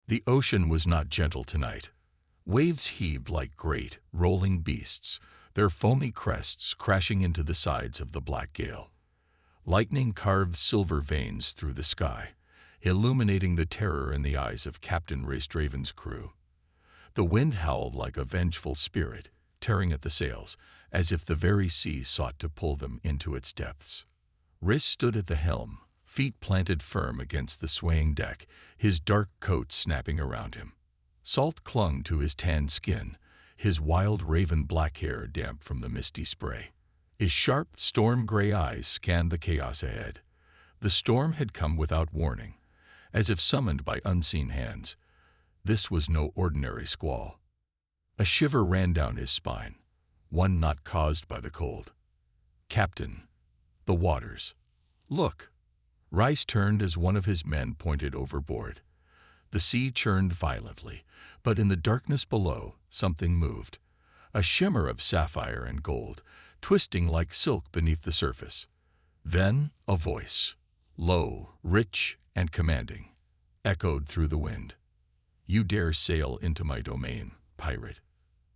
The ocean was not gentle tonight. Waves heaved like great, rolling beasts, their foamy crests crashing into the sides of the black gale. Lightning carved silver veins through the sky, illuminating the terror in the eyes of Captain Racedraven's crew. The wind howled like a vengeful spirit, tearing at the sails, as if the very sea sought to pull them into its depths. Rhys stood at the helm, feet planted firm against the swaying deck, his dark coat snapping around him. Salt clung to his tanned skin, his wild raven black hair damp from the misty spray. His sharp, storm-gray eyes scanned the chaos ahead. The storm had come without warning, as if summoned by unseen hands. This was no ordinary squall. A shiver ran down his spine, one not caused by the cold. "Captain, the waters. Look!" Rhys turned as one of his men pointed overboard. The sea churned violently, but in the darkness below, something moved. A shimmer of sapphire and gold, twisting like silk beneath the surface. Then a voice, low, rich, and commanding, echoed through the wind. "You dare sail into my domain, pirate."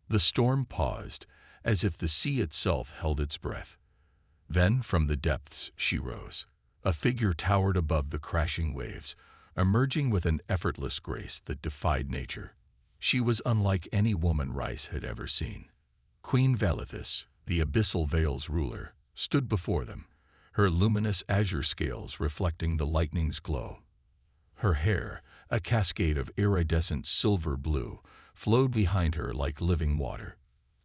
The storm paused, as if the sea itself held its breath. Then from the depths she rose. A figure towered above the crashing waves, emerging with an effortless grace that defied nature. She was unlike any woman Rhys had ever seen. Queen Valithis, the Abyssal Vale's ruler, stood before them, her luminous azure scales reflecting the lightning's glow. Her hair, a cascade of iridescent silver blue, flowed behind her like living water.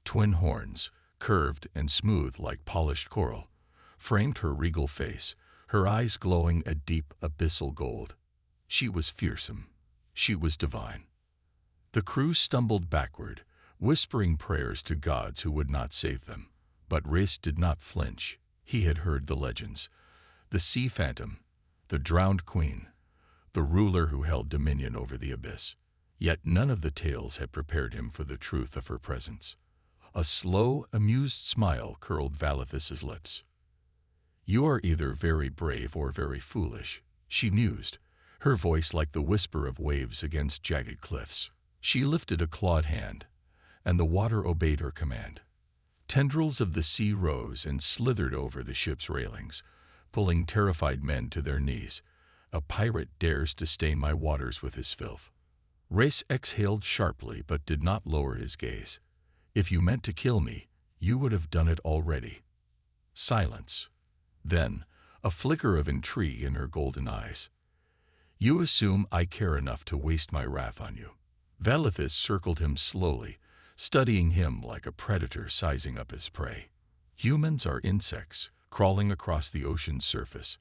Twin horns, curved and smooth like polished coral, framed her regal face, her eyes glowing a deep abyssal gold. She was fearsome. She was divine. The crew stumbled backward, whispering prayers to gods who would not save them. But Rhys did not flinch. He had heard the legends. The sea phantom, the drowned queen, the ruler who held dominion over the abyss. Yet none of the tales had prepared him for the truth of her presence. A slow, amused smile curled Valithis' lips. "You are either very brave or very foolish," she mused, her voice like the whisper of waves against jagged cliffs. She lifted a clawed hand, and the water obeyed her command. Tendrils of the sea rose and slithered over the ship's railings, pulling terrified men to their knees. "A pirate dares to stain my waters with his filth." Rhys exhaled sharply but did not lower his gaze. "If you meant to kill me, you would have done it already." Silence. Then, a flicker of intrigue in her golden eyes. "You assume I care enough to waste my wrath on you." Valithis circled him slowly, studying him like a predator sizing up his prey. "Humans are insects, crawling across the ocean's surface,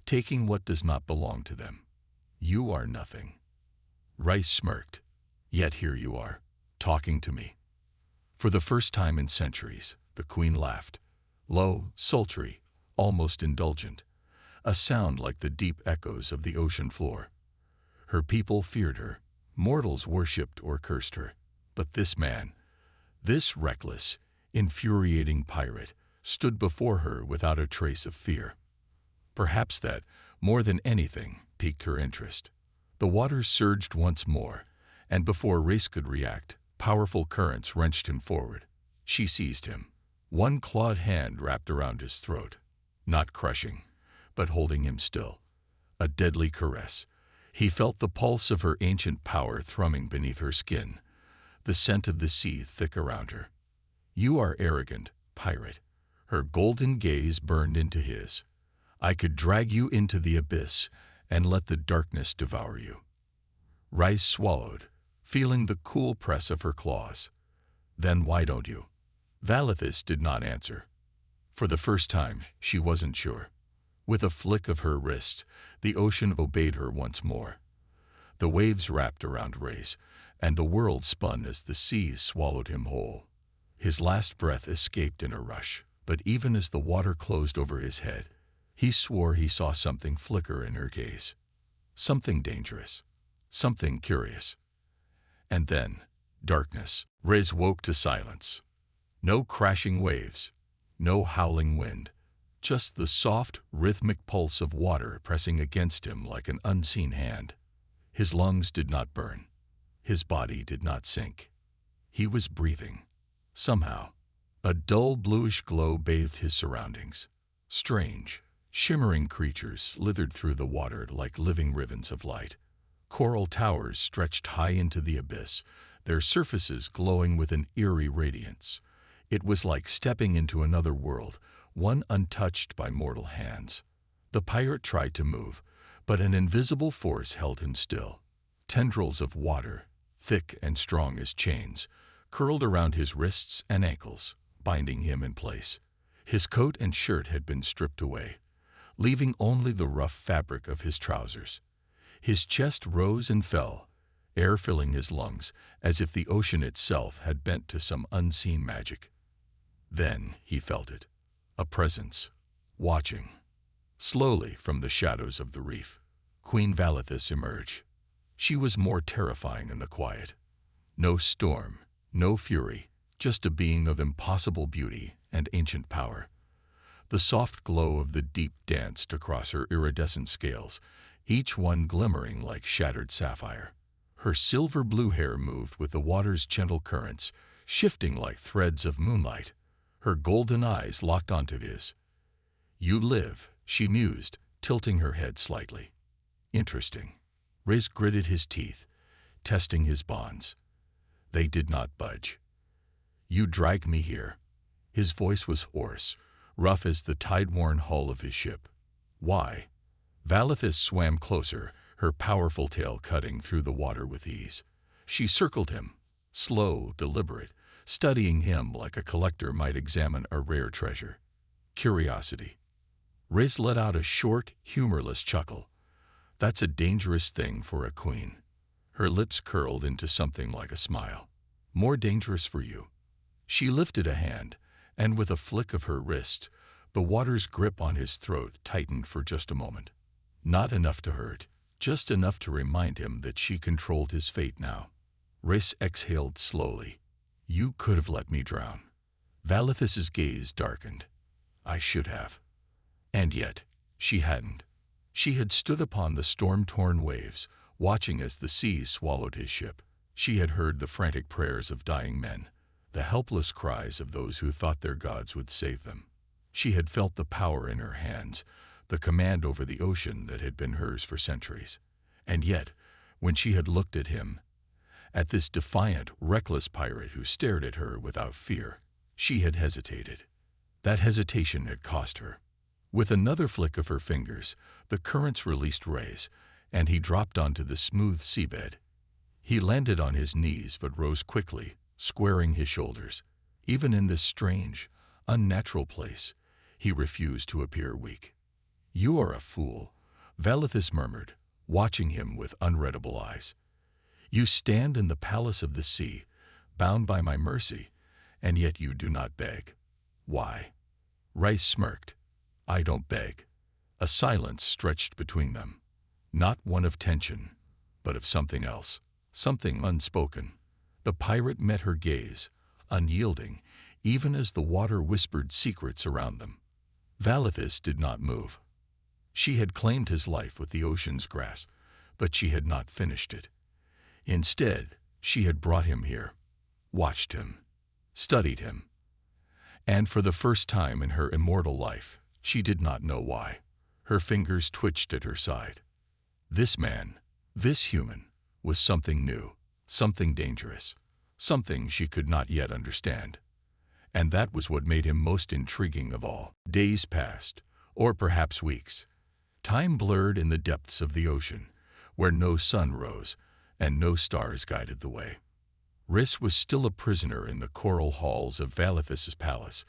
taking what does not belong to them. You are nothing." Rhys smirked. "Yet here you are, talking to me." For the first time in centuries, the queen laughed. Low, sultry, almost indulgent, a sound like the deep echoes of the ocean floor. Her people feared her, mortals worshipped or cursed her. But this man, this reckless, infuriating pirate, stood before her without a trace of fear. Perhaps that, more than anything, piqued her interest. The waters surged once more, and before Rhys could react, powerful currents wrenched him forward. She seized him, one clawed hand wrapped around his throat. Not crushing, but holding him still. A deadly caress. He felt the pulse of her ancient power thrumming beneath her skin, the scent of the sea thick around her. "You are arrogant, pirate." Her golden gaze burned into his. "I could drag you into the abyss and let the darkness devour you." Rhys swallowed, feeling the cool press of her claws. "Then why don't you?" Valithis did not answer. For the first time, she wasn't sure. With a flick of her wrist, the ocean obeyed her once more. The waves wrapped around Rhys, and the world spun as the seas swallowed him whole. His last breath escaped in a rush, but even as the water closed over his head, he swore he saw something flicker in her gaze. Something dangerous, something curious. And then, darkness. Rhys woke to silence. No crashing waves, no howling wind, just the soft, rhythmic pulse of water pressing against him like an unseen hand. His lungs did not burn. His body did not sink. He was breathing. Somehow, a dull bluish glow bathed his surroundings. Strange, shimmering creatures slithered through the water like living ribbons of light. Coral towers stretched high into the abyss, their surfaces glowing with an eerie radiance. It was like stepping into another world, one untouched by mortal hands. The pirate tried to move, but an invisible force held him still. Tendrils of water, thick and strong as chains, curled around his wrists and ankles, binding him in place. His coat and shirt had been stripped away, leaving only the rough fabric of his trousers. His chest rose and fell, air filling his lungs, as if the ocean itself had bent to some unseen magic. Then he felt it, a presence, watching. Slowly from the shadows of the reef, Queen Valithis emerged. She was more terrifying in the quiet. No storm, no fury, just a being of impossible beauty and ancient power. The soft glow of the deep danced across her iridescent scales, each one glimmering like shattered sapphire. Her silver blue hair moved with the water's gentle currents, shifting like threads of moonlight. Her golden eyes locked onto his. "You live," she mused, tilting her head slightly. "Interesting." Riz gritted his teeth, testing his bonds. They did not budge. "You dragged me here." His voice was hoarse, rough as the tide-worn hull of his ship. "Why?" Valithis swam closer, her powerful tail cutting through the water with ease. She circled him, slow, deliberate, studying him like a collector might examine a rare treasure. Curiosity. Riz let out a short, humorless chuckle. "That's a dangerous thing for a queen." Her lips curled into something like a smile. "More dangerous for you." She lifted a hand, and with a flick of her wrist, the water's grip on his throat tightened for just a moment. Not enough to hurt, just enough to remind him that she controlled his fate now. Riz exhaled slowly. "You could have let me drown." Valithis' gaze darkened. "I should have." And yet, she hadn't. She had stood upon the storm-torn waves, watching as the sea swallowed his ship. She had heard the frantic prayers of dying men, the helpless cries of those who thought their gods would save them. She had felt the power in her hands, the command over the ocean that had been hers for centuries. And yet, when she had looked at him, at this defiant, reckless pirate who stared at her without fear, she had hesitated. That hesitation had cost her. With another flick of her fingers, the currents released Riz, and he dropped onto the smooth seabed. He landed on his knees but rose quickly, squaring his shoulders. Even in this strange, unnatural place, he refused to appear weak. "You are a fool," Valithis murmured, watching him with unreadable eyes. "You stand in the palace of the sea, bound by my mercy, and yet you do not beg. Why?" Riz smirked. "I don't beg." A silence stretched between them, not one of tension, but of something else, something unspoken. The pirate met her gaze, unyielding, even as the water whispered secrets around them. Valithis did not move. She had claimed his life with the ocean's grasp, but she had not finished it. Instead, she had brought him here, watched him, studied him. And for the first time in her immortal life, she did not know why. Her fingers twitched at her side. This man, this human, was something new, something dangerous, something she could not yet understand. And that was what made him most intriguing of all. Days passed, or perhaps weeks. Time blurred in the depths of the ocean, where no sun rose and no stars guided the way. Riz was still a prisoner in the coral halls of Valithis' palace,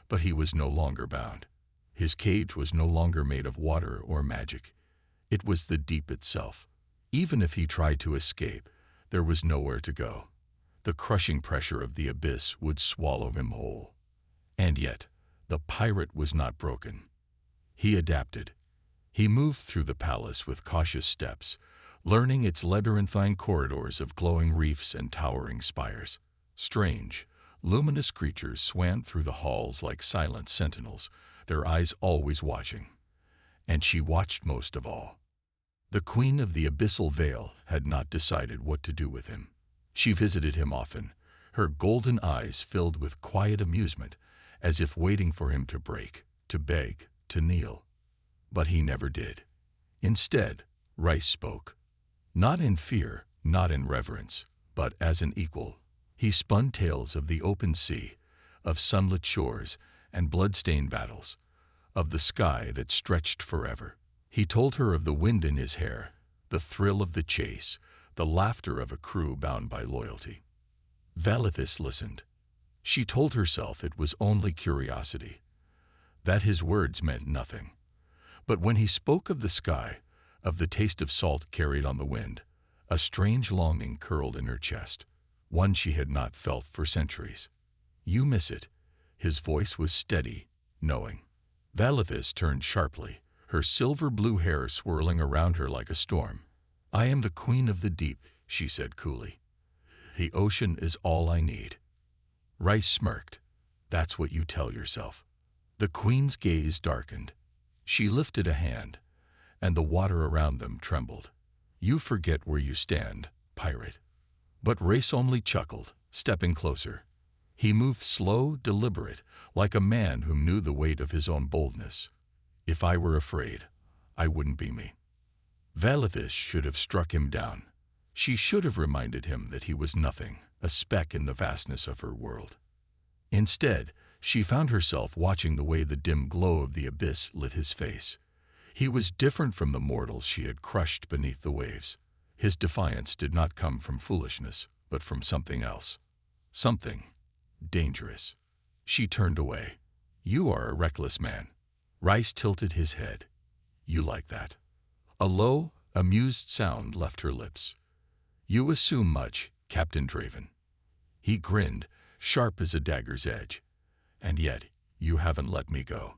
but he was no longer bound. His cage was no longer made of water or magic. It was the deep itself. Even if he tried to escape, there was nowhere to go. The crushing pressure of the abyss would swallow him whole. And yet, the pirate was not broken. He adapted. He moved through the palace with cautious steps, learning its labyrinthine corridors of glowing reefs and towering spires. Strange, luminous creatures swam through the halls like silent sentinels, their eyes always watching. And she watched most of all. The Queen of the Abyssal Vale had not decided what to do with him. She visited him often, her golden eyes filled with quiet amusement, as if waiting for him to break, to beg, to kneel. But he never did. Instead, Rice spoke. Not in fear, not in reverence, but as an equal. He spun tales of the open sea, of sunlit shores and blood-stained battles, of the sky that stretched forever. He told her of the wind in his hair, the thrill of the chase, the laughter of a crew bound by loyalty. Valithis listened. She told herself it was only curiosity, that his words meant nothing. But when he spoke of the sky, of the taste of salt carried on the wind, a strange longing curled in her chest, one she had not felt for centuries. "You miss it." His voice was steady, knowing. Valithis turned sharply, her silver blue hair swirling around her like a storm. "I am the Queen of the Deep," she said coolly. "The ocean is all I need." Rice smirked. "That's what you tell yourself." The Queen's gaze darkened. She lifted a hand, and the water around them trembled. "You forget where you stand, pirate." But Rice only chuckled, stepping closer. He moved slow, deliberate, like a man who knew the weight of his own boldness. "If I were afraid, I wouldn't be me." Valithis should have struck him down. She should have reminded him that he was nothing, a speck in the vastness of her world. Instead, she found herself watching the way the dim glow of the abyss lit his face. He was different from the mortals she had crushed beneath the waves. His defiance did not come from foolishness, but from something else. Something dangerous. She turned away. "You are a reckless man." Rice tilted his head. "You like that." A low, amused sound left her lips. "You assume much, Captain Draven." He grinned, sharp as a dagger's edge. "And yet, you haven't let me go."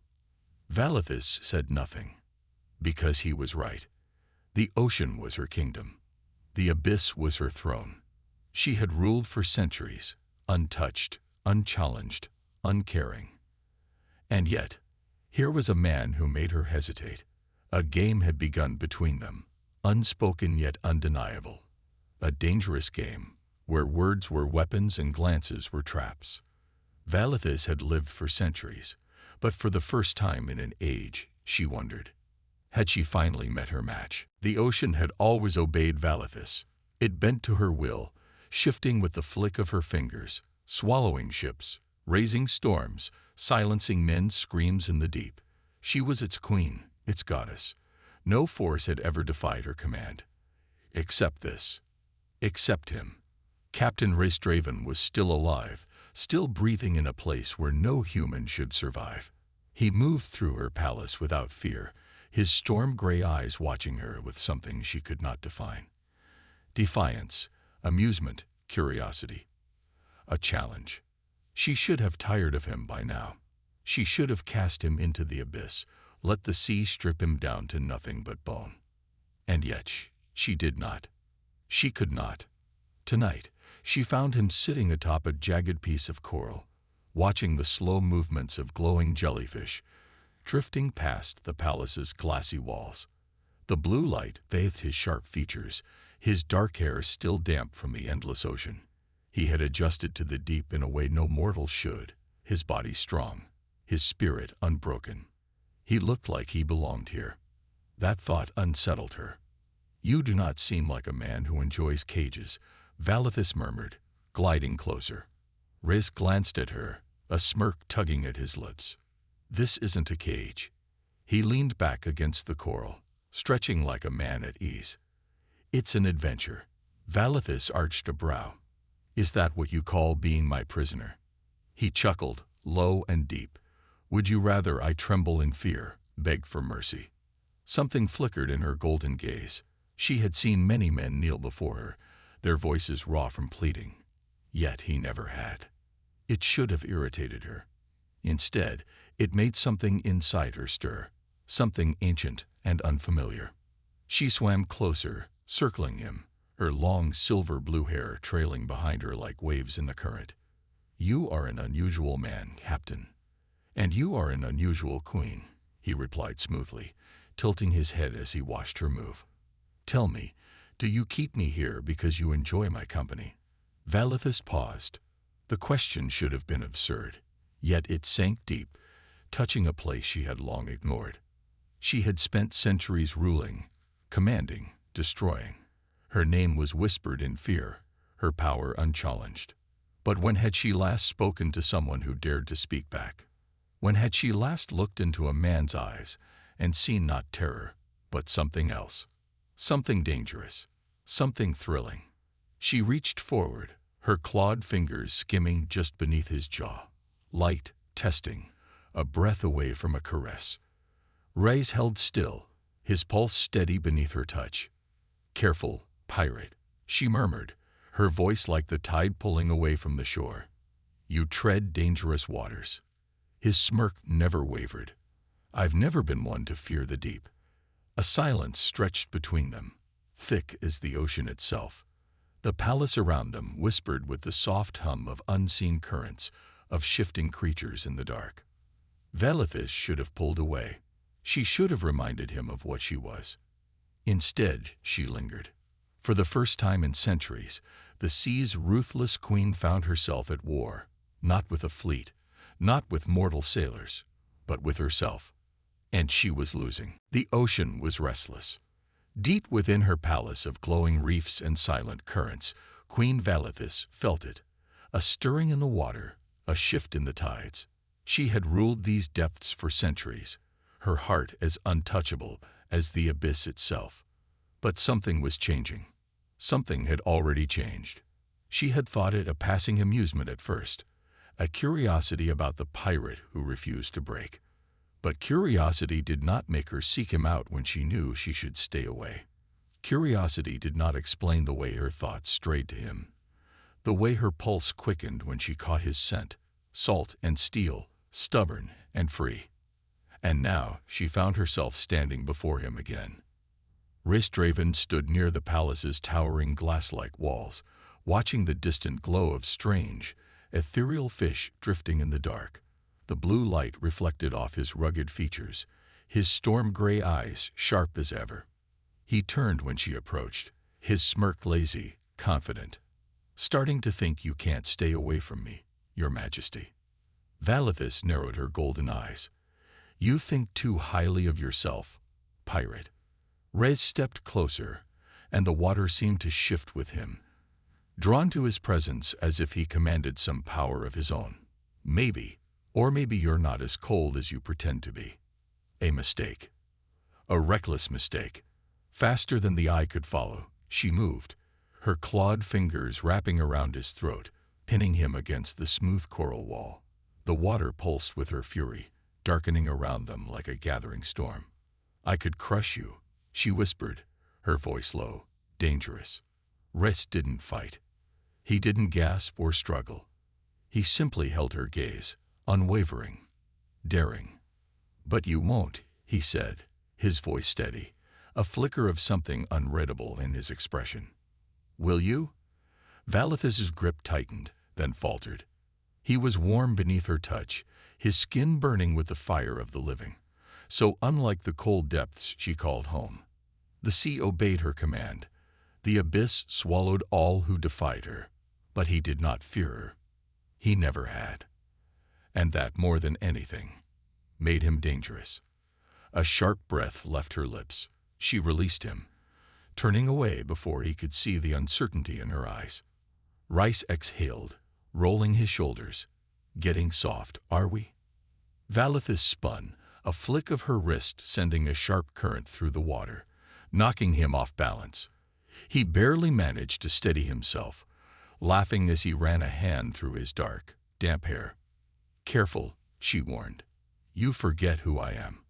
Valithis said nothing. Because he was right. The ocean was her kingdom. The abyss was her throne. She had ruled for centuries, untouched, unchallenged, uncaring. And yet, here was a man who made her hesitate. A game had begun between them, unspoken yet undeniable. A dangerous game, where words were weapons and glances were traps. Valithis had lived for centuries, but for the first time in an age, she wondered. Had she finally met her match? The ocean had always obeyed Valithis. It bent to her will, shifting with the flick of her fingers, swallowing ships, raising storms, silencing men's screams in the deep. She was its queen, its goddess. No force had ever defied her command. Except this. Except him. Captain Draven was still alive, still breathing in a place where no human should survive. He moved through her palace without fear, his storm-gray eyes watching her with something she could not define. Defiance, amusement, curiosity. A challenge. She should have tired of him by now. She should have cast him into the abyss, let the sea strip him down to nothing but bone. And yet she did not. She could not. Tonight, she found him sitting atop a jagged piece of coral, watching the slow movements of glowing jellyfish, drifting past the palace's glassy walls. The blue light bathed his sharp features, his dark hair still damp from the endless ocean. He had adjusted to the deep in a way no mortal should, his body strong, his spirit unbroken. He looked like he belonged here. That thought unsettled her. "You do not seem like a man who enjoys cages," Valithis murmured, gliding closer. Riz glanced at her, a smirk tugging at his lips. "This isn't a cage." He leaned back against the coral, stretching like a man at ease. "It's an adventure." Valithis arched a brow. "Is that what you call being my prisoner?" He chuckled, low and deep. "Would you rather I tremble in fear, beg for mercy?" Something flickered in her golden gaze. She had seen many men kneel before her, their voices raw from pleading. Yet he never had. It should have irritated her. Instead, it made something inside her stir, something ancient and unfamiliar. She swam closer, circling him, her long silver blue hair trailing behind her like waves in the current. "You are an unusual man, Captain." "And you are an unusual queen," he replied smoothly, tilting his head as he watched her move. Tell me, do you keep me here because you enjoy my company?" Valithus paused. The question should have been absurd, yet it sank deep, touching a place she had long ignored. She had spent centuries ruling, commanding, destroying. Her name was whispered in fear, her power unchallenged. But when had she last spoken to someone who dared to speak back? When had she last looked into a man's eyes and seen not terror, but something else? Something dangerous, something thrilling. She reached forward, her clawed fingers skimming just beneath his jaw. Light, testing, a breath away from a caress. Reyes held still, his pulse steady beneath her touch. "Careful, pirate," she murmured, her voice like the tide pulling away from the shore. "You tread dangerous waters." His smirk never wavered. "I've never been one to fear the deep." A silence stretched between them, thick as the ocean itself. The palace around them whispered with the soft hum of unseen currents, of shifting creatures in the dark. Valithus should have pulled away. She should have reminded him of what she was. Instead, she lingered. For the first time in centuries, the sea's ruthless queen found herself at war, not with a fleet, not with mortal sailors, but with herself. And she was losing. The ocean was restless. Deep within her palace of glowing reefs and silent currents, Queen Valithus felt it. A stirring in the water, a shift in the tides. She had ruled these depths for centuries, her heart as untouchable as the abyss itself. But something was changing. Something had already changed. She had thought it a passing amusement at first, a curiosity about the pirate who refused to break. But curiosity did not make her seek him out when she knew she should stay away. Curiosity did not explain the way her thoughts strayed to him, the way her pulse quickened when she caught his scent, salt and steel, stubborn and free. And now she found herself standing before him again. Wristdraven stood near the palace's towering glass-like walls, watching the distant glow of strange, ethereal fish drifting in the dark. The blue light reflected off his rugged features, his storm-gray eyes sharp as ever. He turned when she approached, his smirk lazy, confident. "Starting to think you can't stay away from me, Your Majesty." Valithus narrowed her golden eyes. "You think too highly of yourself, pirate." Reyes stepped closer, and the water seemed to shift with him, drawn to his presence as if he commanded some power of his own. "Maybe, or maybe you're not as cold as you pretend to be." A mistake. A reckless mistake. Faster than the eye could follow, she moved, her clawed fingers wrapping around his throat, pinning him against the smooth coral wall. The water pulsed with her fury, darkening around them like a gathering storm. "I could crush you," she whispered, her voice low, dangerous. Reyes didn't fight. He didn't gasp or struggle. He simply held her gaze, unwavering, daring. "But you won't," he said, his voice steady, a flicker of something unreadable in his expression. "Will you?" Valithus's grip tightened, then faltered. He was warm beneath her touch, his skin burning with the fire of the living, so unlike the cold depths she called home. The sea obeyed her command. The abyss swallowed all who defied her, but he did not fear her. He never had. And that, more than anything, made him dangerous. A sharp breath left her lips. She released him, turning away before he could see the uncertainty in her eyes. Reyes exhaled, rolling his shoulders. "Getting soft, are we?" Valithus spun, a flick of her wrist sending a sharp current through the water, knocking him off balance. He barely managed to steady himself, laughing as he ran a hand through his dark, damp hair. "Careful," she warned. "You forget who I am."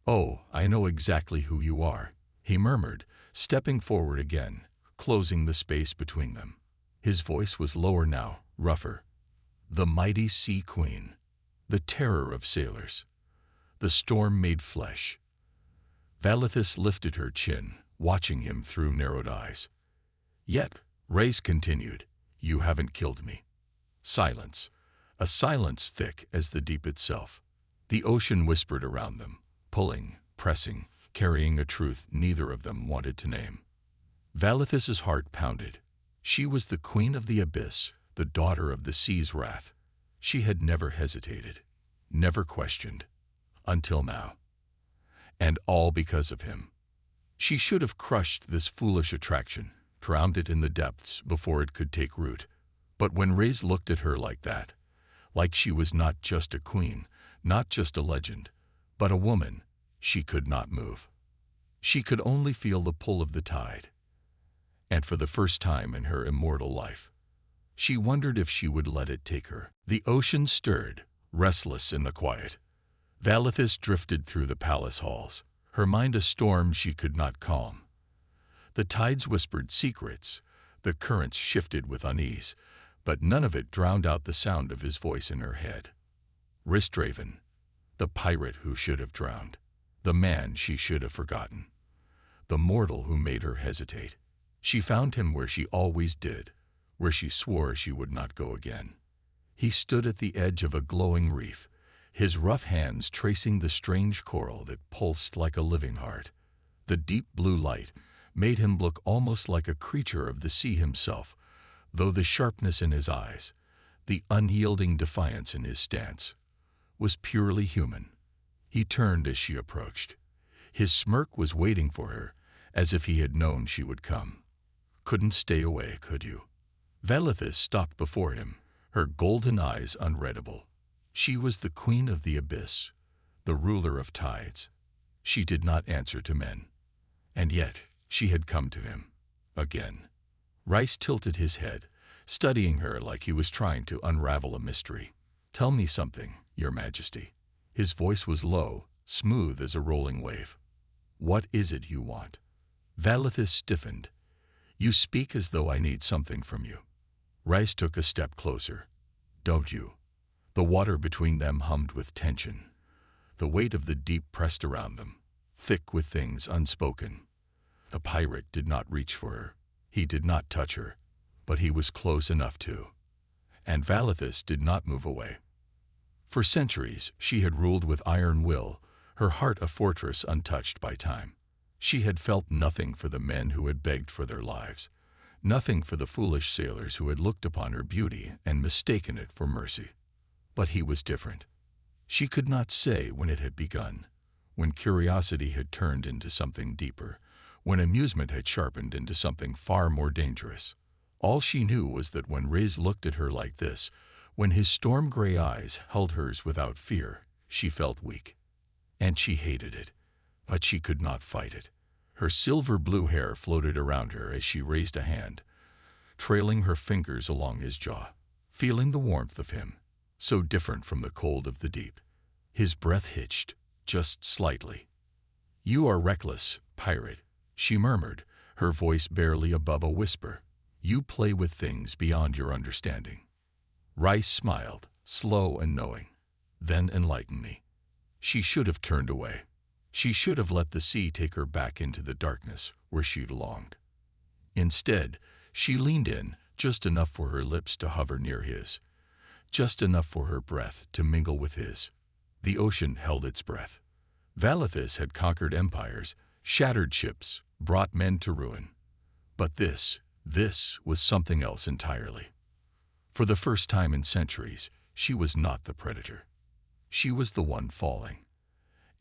"Oh, I know exactly who you are," he murmured, stepping forward again, closing the space between them. His voice was lower now, rougher. "The mighty Sea Queen, the terror of sailors, the storm made flesh." Valithus lifted her chin, watching him through narrowed eyes. "Yet," Reyes continued, "you haven't killed me." Silence. A silence thick as the deep itself. The ocean whispered around them, pulling, pressing, carrying a truth neither of them wanted to name. Valithus's heart pounded. She was the queen of the abyss, the daughter of the sea's wrath. She had never hesitated, never questioned, until now. And all because of him. She should have crushed this foolish attraction, drowned it in the depths before it could take root. But when Reyes looked at her like that, like she was not just a queen, not just a legend, but a woman, she could not move. She could only feel the pull of the tide. And for the first time in her immortal life, she wondered if she would let it take her. The ocean stirred, restless in the quiet. Valithus drifted through the palace halls, her mind a storm she could not calm. The tides whispered secrets, the currents shifted with unease, but none of it drowned out the sound of his voice in her head. Ristraven, the pirate who should have drowned, the man she should have forgotten, the mortal who made her hesitate. She found him where she always did, where she swore she would not go again. He stood at the edge of a glowing reef, his rough hands tracing the strange coral that pulsed like a living heart. The deep blue light made him look almost like a creature of the sea himself, though the sharpness in his eyes, the unyielding defiance in his stance, was purely human. He turned as she approached. His smirk was waiting for her, as if he had known she would come. Couldn't stay away, could you? Valithus stopped before him, her golden eyes unreadable. She was the queen of the abyss, the ruler of tides. She did not answer to men. And yet she had come to him. Again. Reyes tilted his head, studying her like he was trying to unravel a mystery. "Tell me something, Your Majesty." His voice was low, smooth as a rolling wave. "What is it you want?" Valithus stiffened. "You speak as though I need something from you." Reyes took a step closer. "Don't you?" The water between them hummed with tension. The weight of the deep pressed around them, thick with things unspoken. The pirate did not reach for her. He did not touch her, but he was close enough to. And Valithus did not move away. For centuries she had ruled with iron will, her heart a fortress untouched by time. She had felt nothing for the men who had begged for their lives, nothing for the foolish sailors who had looked upon her beauty and mistaken it for mercy. But he was different. She could not say when it had begun, when curiosity had turned into something deeper, when amusement had sharpened into something far more dangerous. All she knew was that when Reyes looked at her like this, when his storm-gray eyes held hers without fear, she felt weak. And she hated it, but she could not fight it. Her silver-blue hair floated around her as she raised a hand, trailing her fingers along his jaw, feeling the warmth of him, so different from the cold of the deep. His breath hitched, just slightly. "You are reckless, pirate," she murmured, her voice barely above a whisper. "You play with things beyond your understanding." Reyes smiled, slow and knowing. "Then enlighten me." She should have turned away. She should have let the sea take her back into the darkness where she belonged. Instead, she leaned in, just enough for her lips to hover near his, just enough for her breath to mingle with his. The ocean held its breath. Valithus had conquered empires, shattered ships, brought men to ruin. But this was something else entirely. For the first time in centuries, she was not the predator. She was the one falling.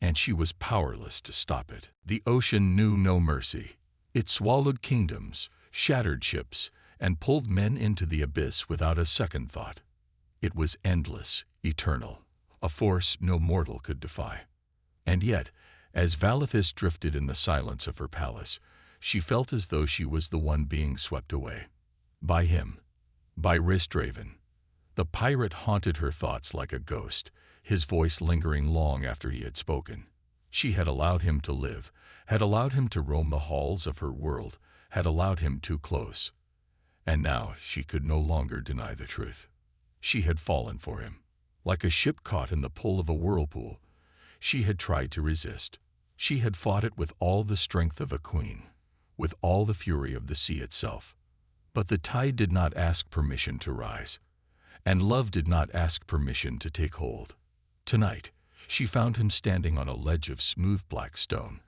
And she was powerless to stop it. The ocean knew no mercy. It swallowed kingdoms, shattered ships, and pulled men into the abyss without a second thought. It was endless, eternal, a force no mortal could defy. And yet, as Valithus drifted in the silence of her palace, she felt as though she was the one being swept away. By him. By Ristraven. The pirate haunted her thoughts like a ghost, his voice lingering long after he had spoken. She had allowed him to live, had allowed him to roam the halls of her world, had allowed him too close. And now she could no longer deny the truth. She had fallen for him. Like a ship caught in the pull of a whirlpool, she had tried to resist. She had fought it with all the strength of a queen, with all the fury of the sea itself. But the tide did not ask permission to rise, and love did not ask permission to take hold. Tonight, she found him standing on a ledge of smooth black stone,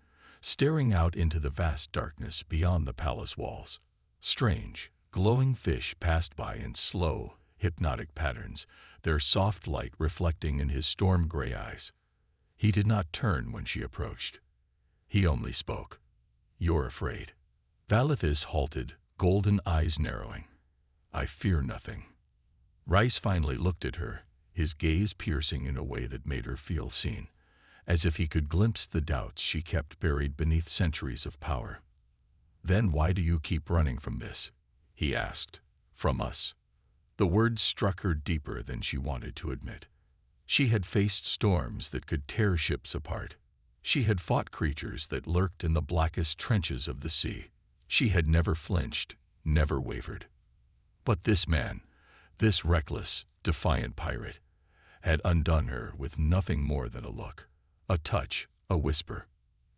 staring out into the vast darkness beyond the palace walls. Strange, glowing fish passed by in slow, hypnotic patterns, their soft light reflecting in his storm-gray eyes. He did not turn when she approached. He only spoke. "You're afraid." Valithis halted, golden eyes narrowing. "I fear nothing." Rice finally looked at her, his gaze piercing in a way that made her feel seen, as if he could glimpse the doubts she kept buried beneath centuries of power. "Then why do you keep running from this?" he asked. "From us." The words struck her deeper than she wanted to admit. She had faced storms that could tear ships apart. She had fought creatures that lurked in the blackest trenches of the sea. She had never flinched, never wavered. But this man, this reckless, defiant pirate, had undone her with nothing more than a look, a touch, a whisper.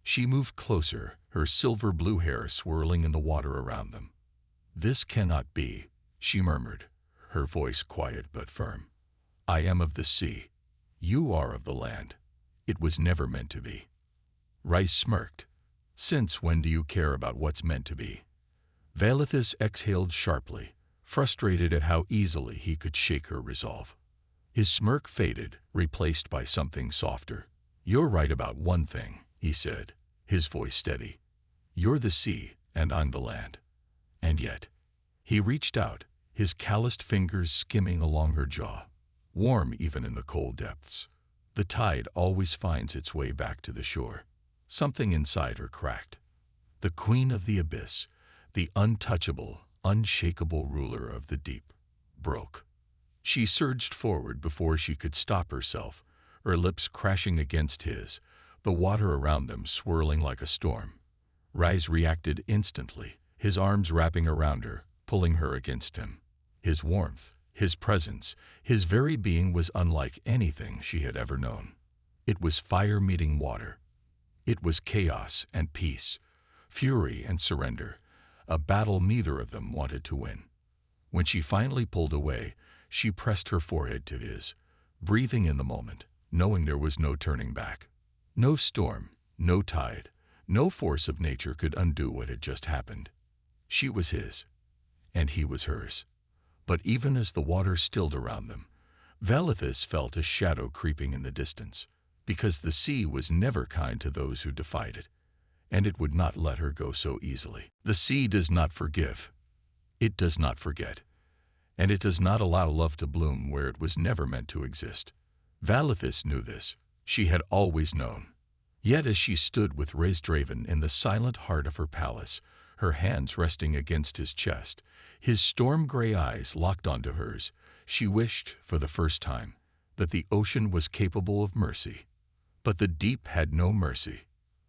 She moved closer, her silver blue hair swirling in the water around them. "This cannot be," she murmured, her voice quiet but firm. "I am of the sea. You are of the land. It was never meant to be." Rice smirked. "Since when do you care about what's meant to be?" Valithis exhaled sharply, frustrated at how easily he could shake her resolve. His smirk faded, replaced by something softer. "You're right about one thing," he said, his voice steady. "You're the sea, and I'm the land." And yet, he reached out, his calloused fingers skimming along her jaw, warm even in the cold depths. The tide always finds its way back to the shore. Something inside her cracked. The queen of the abyss, the untouchable, unshakable ruler of the deep, broke. She surged forward before she could stop herself, her lips crashing against his, the water around them swirling like a storm. Rice reacted instantly, his arms wrapping around her, pulling her against him. His warmth, his presence, his very being was unlike anything she had ever known. It was fire meeting water. It was chaos and peace, fury and surrender, a battle neither of them wanted to win. When she finally pulled away, she pressed her forehead to his, breathing in the moment, knowing there was no turning back. No storm, no tide, no force of nature could undo what had just happened. She was his, and he was hers. But even as the water stilled around them, Valithis felt a shadow creeping in the distance, because the sea was never kind to those who defied it, and it would not let her go so easily. The sea does not forgive. It does not forget. And it does not allow love to bloom where it was never meant to exist. Valithis knew this. She had always known. Yet as she stood with Raisdraven in the silent heart of her palace, her hands resting against his chest, his storm-gray eyes locked onto hers, she wished, for the first time, that the ocean was capable of mercy. But the deep had no mercy.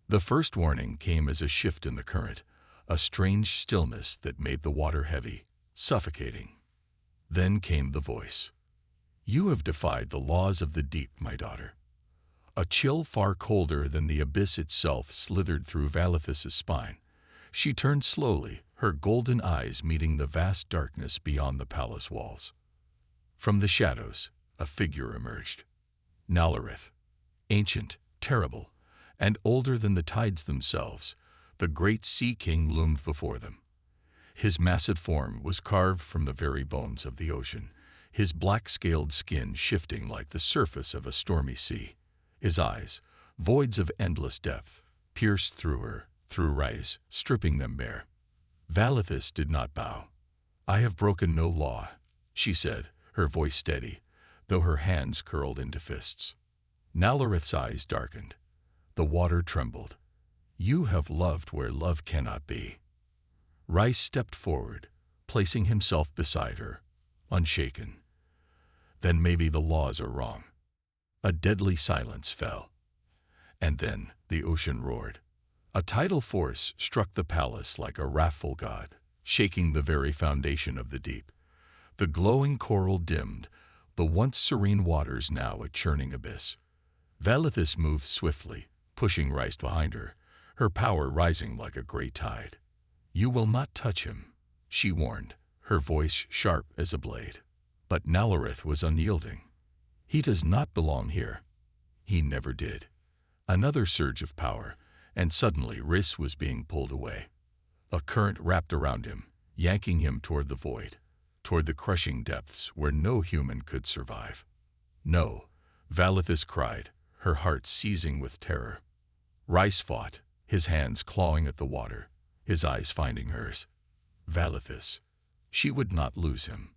The first warning came as a shift in the current, a strange stillness that made the water heavy, suffocating. Then came the voice. "You have defied the laws of the deep, my daughter." A chill far colder than the abyss itself slithered through Valithis' spine. She turned slowly, her golden eyes meeting the vast darkness beyond the palace walls. From the shadows, a figure emerged. Nallarith. Ancient, terrible, and older than the tides themselves, the great sea king loomed before them. His massive form was carved from the very bones of the ocean, his black-scaled skin shifting like the surface of a stormy sea. His eyes, voids of endless depth, pierced through her, through Rice, stripping them bare. Valithis did not bow. "I have broken no law," she said, her voice steady, though her hands curled into fists. Nallarith's eyes darkened. The water trembled. "You have loved where love cannot be." Rice stepped forward, placing himself beside her, unshaken. "Then maybe the laws are wrong." A deadly silence fell. And then the ocean roared. A tidal force struck the palace like a wrathful god, shaking the very foundation of the deep. The glowing coral dimmed, the once serene waters now a churning abyss. Valithis moved swiftly, pushing Rice behind her, her power rising like a great tide. "You will not touch him," she warned, her voice sharp as a blade. But Nallarith was unyielding. "He does not belong here." He never did. Another surge of power, And suddenly Riss was being pulled away. A current wrapped around him, yanking him toward the void, toward the crushing depths where no human could survive. No, Valithus cried, her heart seizing with terror. Rice fought, his hands clawing at the water, his eyes finding hers. Valithus. She would not lose him.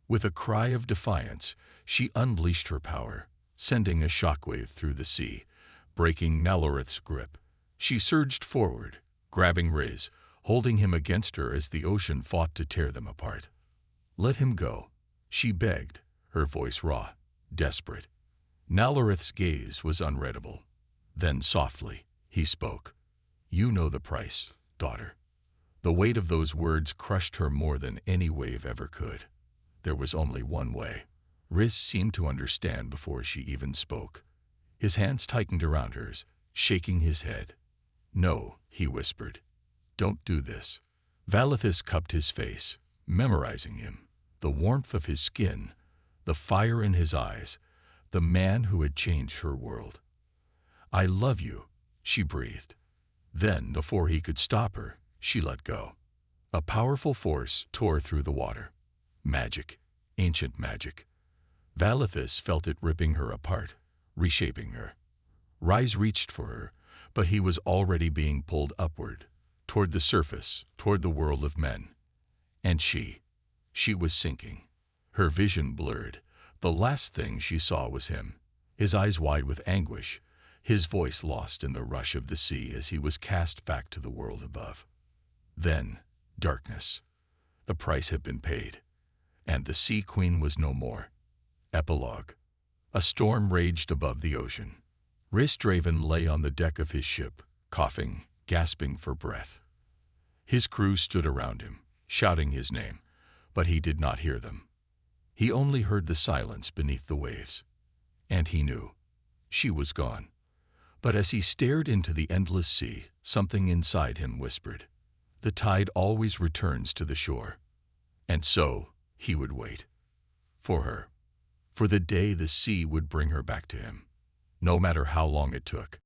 With a cry of defiance, she unleashed her power, sending a shockwave through the sea, breaking Nalorith's grip. She surged forward, grabbing Riz, holding him against her as the ocean fought to tear them apart. "Let him go," she begged, her voice raw, desperate. Nalorith's gaze was unreadable. Then softly, he spoke. "You know the price, daughter." The weight of those words crushed her more than any wave ever could. There was only one way. Riz seemed to understand before she even spoke. His hands tightened around hers, shaking his head. "No," he whispered. "Don't do this." Valithus cupped his face, memorizing him. The warmth of his skin, the fire in his eyes, the man who had changed her world. "I love you," she breathed. Then, before he could stop her, she let go. A powerful force tore through the water. Magic, ancient magic. Valithus felt it ripping her apart, reshaping her. Rise reached for her, but he was already being pulled upward, toward the surface, toward the world of men. And she was sinking. Her vision blurred. The last thing she saw was him, his eyes wide with anguish, his voice lost in the rush of the sea as he was cast back to the world above. Then, darkness. The price had been paid, and the Sea Queen was no more. Epilogue. A storm raged above the ocean. Ristdraven lay on the deck of his ship, coughing, gasping for breath. His crew stood around him, shouting his name, but he did not hear them. He only heard the silence beneath the waves. And he knew. She was gone. But as he stared into the endless sea, something inside him whispered, "The tide always returns to the shore." And so he would wait. For her. For the day the sea would bring her back to him. No matter how long it took.